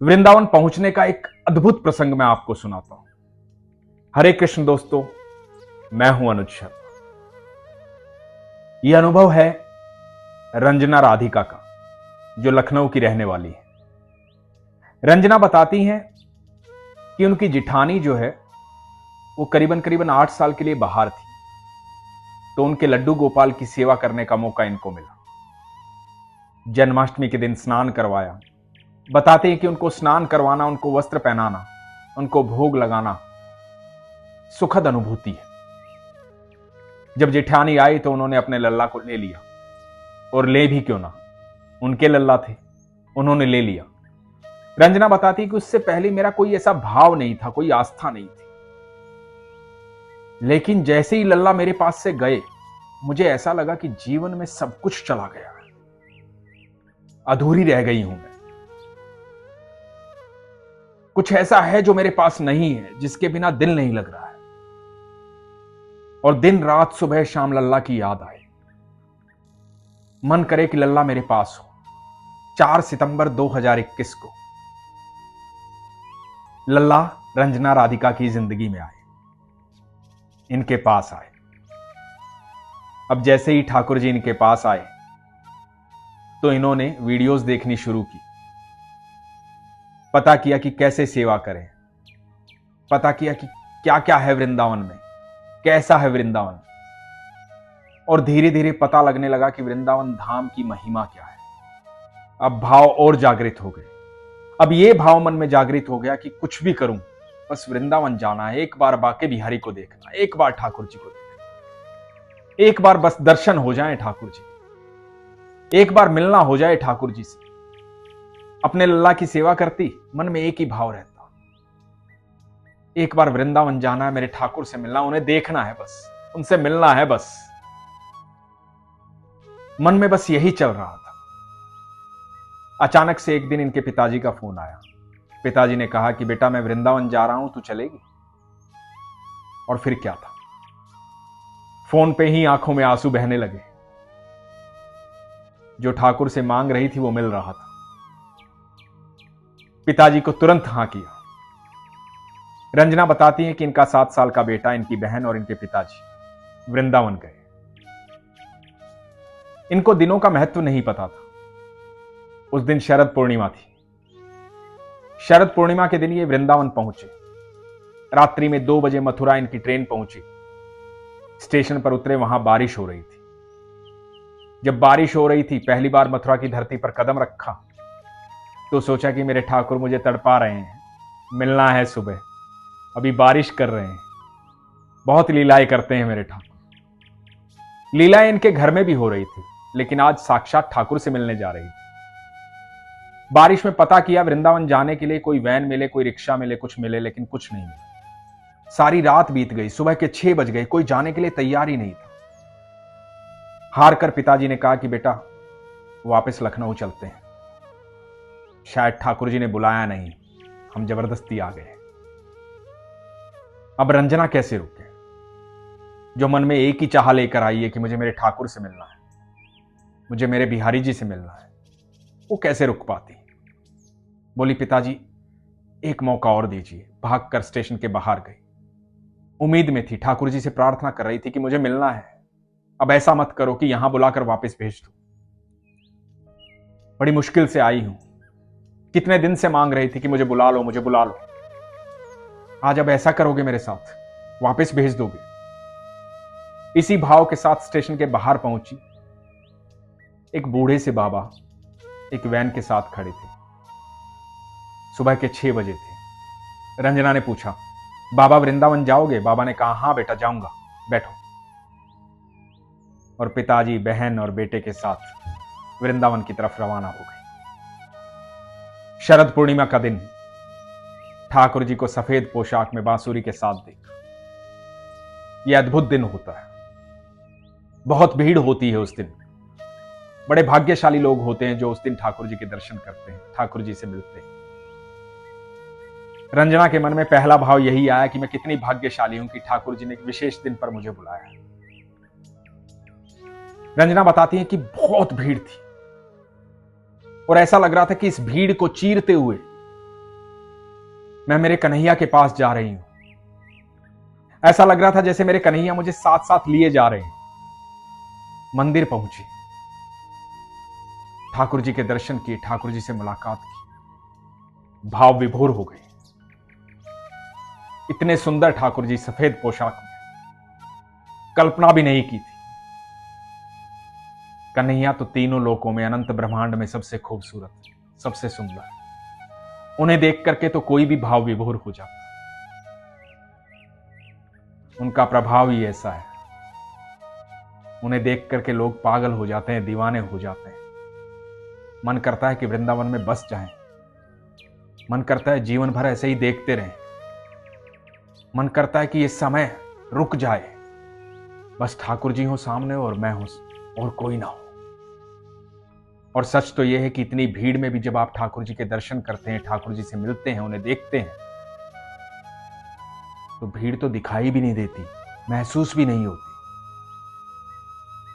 वृंदावन पहुंचने का एक अद्भुत प्रसंग मैं आपको सुनाता हूं। हरे कृष्ण दोस्तों, मैं हूं अनुज शर्मा। यह अनुभव है रंजना राधिका का, जो लखनऊ की रहने वाली है। रंजना बताती हैं कि उनकी जिठानी जो है वो करीबन करीबन 8 साल के लिए बाहर थी, तो उनके लड्डू गोपाल की सेवा करने का मौका इनको मिला। जन्माष्टमी के दिन स्नान करवाया। बताते हैं कि उनको स्नान करवाना, उनको वस्त्र पहनाना, उनको भोग लगाना सुखद अनुभूति है। जब जेठानी आई तो उन्होंने अपने लल्ला को ले लिया, और ले भी क्यों ना, उनके लल्ला थे, उन्होंने ले लिया। रंजना बताती कि उससे पहले मेरा कोई ऐसा भाव नहीं था, कोई आस्था नहीं थी, लेकिन जैसे ही लल्ला मेरे पास से गए, मुझे ऐसा लगा कि जीवन में सब कुछ चला गया है, अधूरी रह गई हूं मैं। कुछ ऐसा है जो मेरे पास नहीं है, जिसके बिना दिल नहीं लग रहा है, और दिन रात सुबह शाम लल्ला की याद आए। मन करे कि लल्ला मेरे पास हो। 4 सितंबर 2021 को लल्ला रंजना राधिका की जिंदगी में आए, इनके पास आए। अब जैसे ही ठाकुर जी इनके पास आए तो इन्होंने वीडियोस देखनी शुरू की। पता किया कि कैसे सेवा करें, पता किया कि क्या क्या है वृंदावन में, कैसा है वृंदावन, और धीरे धीरे पता लगने लगा कि वृंदावन धाम की महिमा क्या है। अब भाव और जागृत हो गए। अब ये भाव मन में जागृत हो गया कि कुछ भी करूं, बस वृंदावन जाना है, एक बार बाके बिहारी को देखना, एक बार ठाकुर जी को देखना, एक बार बस दर्शन हो जाए ठाकुर जी, एक बार मिलना हो जाए ठाकुर जी से। अपने लल्ला की सेवा करती, मन में एक ही भाव रहता, एक बार वृंदावन जाना है, मेरे ठाकुर से मिलना, उन्हें देखना है, बस उनसे मिलना है, बस मन में बस यही चल रहा था। अचानक से एक दिन इनके पिताजी का फोन आया। पिताजी ने कहा कि बेटा, मैं वृंदावन जा रहा हूं, तू चलेगी? और फिर क्या था, फोन पे ही आंखों में आंसू बहने लगे। जो ठाकुर से मांग रही थी वो मिल रहा था। पिताजी को तुरंत हां किया। रंजना बताती है कि इनका 7 साल का बेटा, इनकी बहन और इनके पिताजी वृंदावन गए। इनको दिनों का महत्व नहीं पता था। उस दिन शरद पूर्णिमा थी। शरद पूर्णिमा के दिन ये वृंदावन पहुंचे। रात्रि में 2 बजे मथुरा इनकी ट्रेन पहुंची। स्टेशन पर उतरे, वहां बारिश हो रही थी। जब बारिश हो रही थी, पहली बार मथुरा की धरती पर कदम रखा तो सोचा कि मेरे ठाकुर मुझे तड़पा रहे हैं, मिलना है सुबह, अभी बारिश कर रहे हैं, बहुत लीलाएं करते हैं मेरे ठाकुर। लीलाएं इनके घर में भी हो रही थी, लेकिन आज साक्षात ठाकुर से मिलने जा रही थी। बारिश में पता किया वृंदावन जाने के लिए कोई वैन मिले, कोई रिक्शा मिले, कुछ मिले, लेकिन कुछ नहीं मिला। सारी रात बीत गई, सुबह के 6 बज गए, कोई जाने के लिए तैयार ही नहीं था। हार कर पिताजी ने कहा कि बेटा, वापस लखनऊ चलते हैं, शायद ठाकुर जी ने बुलाया नहीं, हम जबरदस्ती आ गए। अब रंजना कैसे रुके, जो मन में एक ही चाह लेकर आई है कि मुझे मेरे ठाकुर से मिलना है, मुझे मेरे बिहारी जी से मिलना है, वो कैसे रुक पाती। बोली, पिताजी एक मौका और दीजिए। भागकर स्टेशन के बाहर गई। उम्मीद में थी, ठाकुर जी से प्रार्थना कर रही थी कि मुझे मिलना है, अब ऐसा मत करो कि यहां बुलाकर वापस भेज दो। बड़ी मुश्किल से आई हूं, कितने दिन से मांग रही थी कि मुझे बुला लो, मुझे बुला लो। आज अब ऐसा करोगे मेरे साथ, वापस भेज दोगे? इसी भाव के साथ स्टेशन के बाहर पहुंची। एक बूढ़े से बाबा एक वैन के साथ खड़े थे। सुबह के 6 बजे थे। रंजना ने पूछा, बाबा वृंदावन जाओगे? बाबा ने कहा, हां बेटा जाऊंगा, बैठो। और पिताजी, बहन और बेटे के साथ वृंदावन की तरफ रवाना हो गए। शरद पूर्णिमा का दिन, ठाकुर जी को सफेद पोशाक में बांसुरी के साथ देखा। यह अद्भुत दिन होता है। बहुत भीड़ होती है उस दिन। बड़े भाग्यशाली लोग होते हैं जो उस दिन ठाकुर जी के दर्शन करते हैं, ठाकुर जी से मिलते हैं। रंजना के मन में पहला भाव यही आया कि मैं कितनी भाग्यशाली हूं कि ठाकुर जी ने एक विशेष दिन पर मुझे बुलाया है। रंजना बताती है कि बहुत भीड़ थी, और ऐसा लग रहा था कि इस भीड़ को चीरते हुए मैं मेरे कन्हैया के पास जा रही हूं। ऐसा लग रहा था जैसे मेरे कन्हैया मुझे साथ साथ लिए जा रहे हैं। मंदिर पहुंची, ठाकुर जी के दर्शन किए, ठाकुर जी से मुलाकात की, भाव विभोर हो गए। इतने सुंदर ठाकुर जी सफेद पोशाक में, कल्पना भी नहीं की थी। कन्हैया तो तीनों लोकों में, अनंत ब्रह्मांड में सबसे खूबसूरत, सबसे सुंदर। उन्हें देख करके तो कोई भी भाव विभोर हो जाता है। उनका प्रभाव ही ऐसा है, उन्हें देख करके लोग पागल हो जाते हैं, दीवाने हो जाते हैं। मन करता है कि वृंदावन में बस जाएं। मन करता है जीवन भर ऐसे ही देखते रहें। मन करता है कि ये समय रुक जाए, बस ठाकुर जी हो सामने और मैं हूं और कोई ना हो। और सच तो यह है कि इतनी भीड़ में भी जब आप ठाकुर जी के दर्शन करते हैं, ठाकुर जी से मिलते हैं, उन्हें देखते हैं, तो भीड़ तो दिखाई भी नहीं देती, महसूस भी नहीं होती।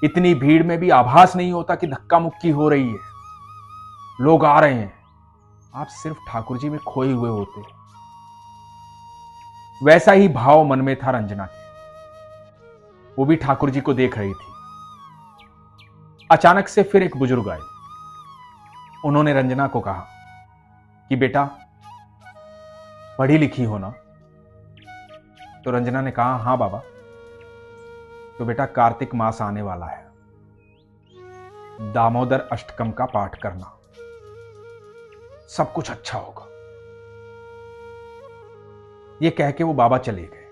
इतनी भीड़ में भी आभास नहीं होता कि धक्का मुक्की हो रही है, लोग आ रहे हैं, आप सिर्फ ठाकुर जी में खोए हुए होते। वैसा ही भाव मन में था रंजना के। वो भी ठाकुर जी को देख रही थी। अचानक से फिर एक बुजुर्ग आए। उन्होंने रंजना को कहा कि बेटा, पढ़ी लिखी हो ना? तो रंजना ने कहा, हां बाबा। तो बेटा, कार्तिक मास आने वाला है, दामोदर अष्टकम का पाठ करना, सब कुछ अच्छा होगा। ये कह के वो बाबा चले गए।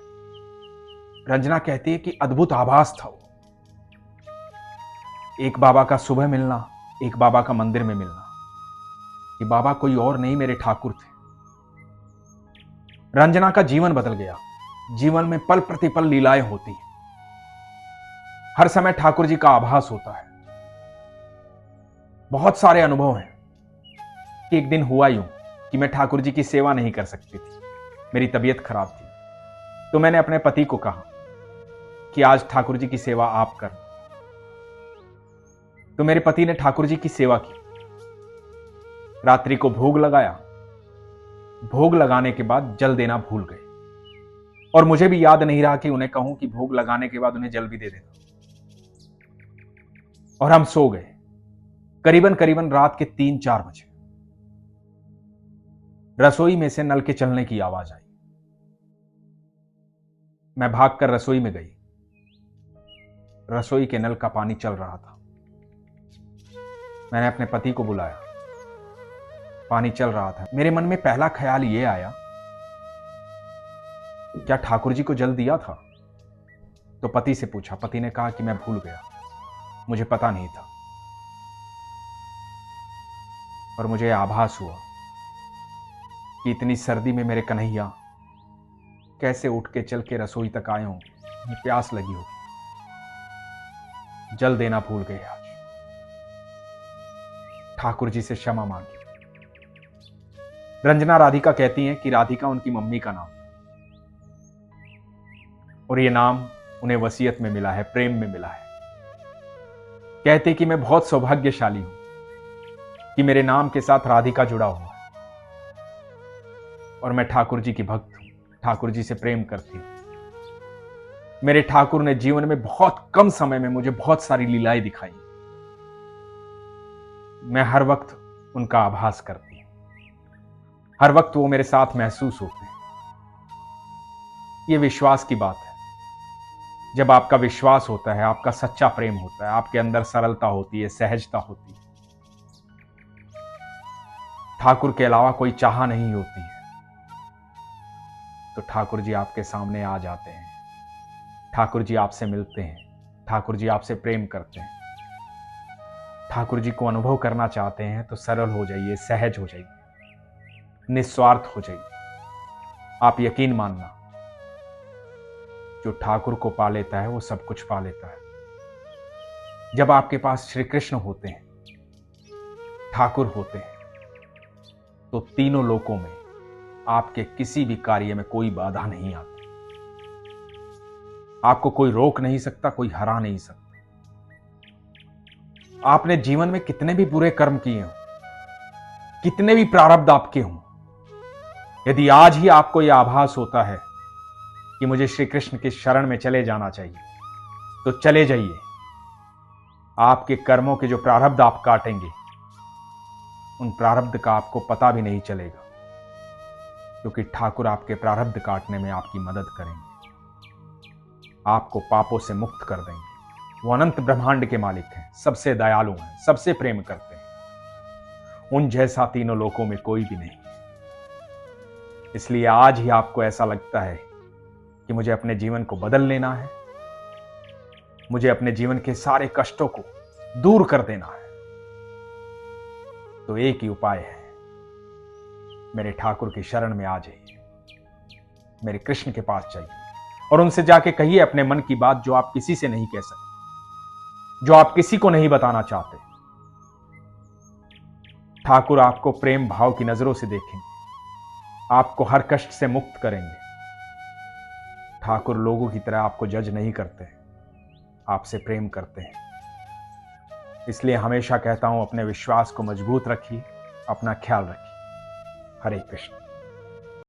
रंजना कहती है कि अद्भुत आभास था वो। एक बाबा का सुबह मिलना, एक बाबा का मंदिर में मिलना। कि बाबा कोई और नहीं, मेरे ठाकुर थे। रंजना का जीवन बदल गया। जीवन में पल प्रतिपल लीलाएं होती हैं, हर समय ठाकुर जी का आभास होता है। बहुत सारे अनुभव हैं कि एक दिन हुआ यूं कि मैं ठाकुर जी की सेवा नहीं कर सकती थी, मेरी तबीयत खराब थी। तो मैंने अपने पति को कहा कि आज ठाकुर जी की सेवा आप कर। तो मेरे पति ने ठाकुर जी की सेवा की, रात्रि को भोग लगाया। भोग लगाने के बाद जल देना भूल गए, और मुझे भी याद नहीं रहा कि उन्हें कहूं कि भोग लगाने के बाद उन्हें जल भी दे देना। और हम सो गए। करीबन करीबन रात के 3-4 बजे रसोई में से नल के चलने की आवाज आई। मैं भागकर रसोई में गई। रसोई के नल का पानी चल रहा था। मैंने अपने पति को बुलाया, पानी चल रहा था। मेरे मन में पहला ख्याल यह आया, क्या ठाकुर जी को जल दिया था? तो पति से पूछा। पति ने कहा कि मैं भूल गया, मुझे पता नहीं था। और मुझे आभास हुआ कि इतनी सर्दी में मेरे कन्हैया कैसे उठ के चल के रसोई तक आए हों, ये प्यास लगी होगी, जल देना भूल गए। आज ठाकुर जी से क्षमा मांगी। रंजना राधिका कहती हैं कि राधिका उनकी मम्मी का नाम, और ये नाम उन्हें वसीयत में मिला है, प्रेम में मिला है। कहते कि मैं बहुत सौभाग्यशाली हूं कि मेरे नाम के साथ राधिका जुड़ा हुआ है, और मैं ठाकुर जी की भक्त हूं, ठाकुर जी से प्रेम करती हूं। मेरे ठाकुर ने जीवन में बहुत कम समय में मुझे बहुत सारी लीलाएं दिखाई। मैं हर वक्त उनका आभास करती हूं, हर वक्त वो मेरे साथ महसूस होते हैं। ये विश्वास की बात है। जब आपका विश्वास होता है, आपका सच्चा प्रेम होता है, आपके अंदर सरलता होती है, सहजता होती है, ठाकुर के अलावा कोई चाह नहीं होती है, तो ठाकुर जी आपके सामने आ जाते हैं। ठाकुर जी आपसे मिलते हैं, ठाकुर जी आपसे प्रेम करते हैं। ठाकुर जी को अनुभव करना चाहते हैं तो सरल हो जाइए, सहज हो जाइए, निस्वार्थ हो जाइए। आप यकीन मानना, जो ठाकुर को पा लेता है वो सब कुछ पा लेता है। जब आपके पास श्री कृष्ण होते हैं, ठाकुर होते हैं, तो तीनों लोकों में आपके किसी भी कार्य में कोई बाधा नहीं आती। आपको कोई रोक नहीं सकता, कोई हरा नहीं सकता। आपने जीवन में कितने भी बुरे कर्म किए हों, कितने भी प्रारब्ध आपके हों, यदि आज ही आपको यह आभास होता है कि मुझे श्री कृष्ण की शरण में चले जाना चाहिए, तो चले जाइए। आपके कर्मों के जो प्रारब्ध आप काटेंगे, उन प्रारब्ध का आपको पता भी नहीं चलेगा, क्योंकि ठाकुर आपके प्रारब्ध काटने में आपकी मदद करेंगे, आपको पापों से मुक्त कर देंगे। वो अनंत ब्रह्मांड के मालिक हैं, सबसे दयालु हैं, सबसे प्रेम करते हैं। उन जैसा तीनों लोकों में कोई भी नहीं। इसलिए आज ही आपको ऐसा लगता है कि मुझे अपने जीवन को बदल लेना है, मुझे अपने जीवन के सारे कष्टों को दूर कर देना है, तो एक ही उपाय है, मेरे ठाकुर की शरण में आ जाइए, मेरे कृष्ण के पास जाइए और उनसे जाके कहिए अपने मन की बात, जो आप किसी से नहीं कह सकते, जो आप किसी को नहीं बताना चाहते। ठाकुर आपको प्रेम भाव की नजरों से देखेंगे, आपको हर कष्ट से मुक्त करेंगे। ठाकुर लोगों की तरह आपको जज नहीं करते, आपसे प्रेम करते हैं। इसलिए हमेशा कहता हूं, अपने विश्वास को मजबूत रखिए, अपना ख्याल रखिए। हरे कृष्ण।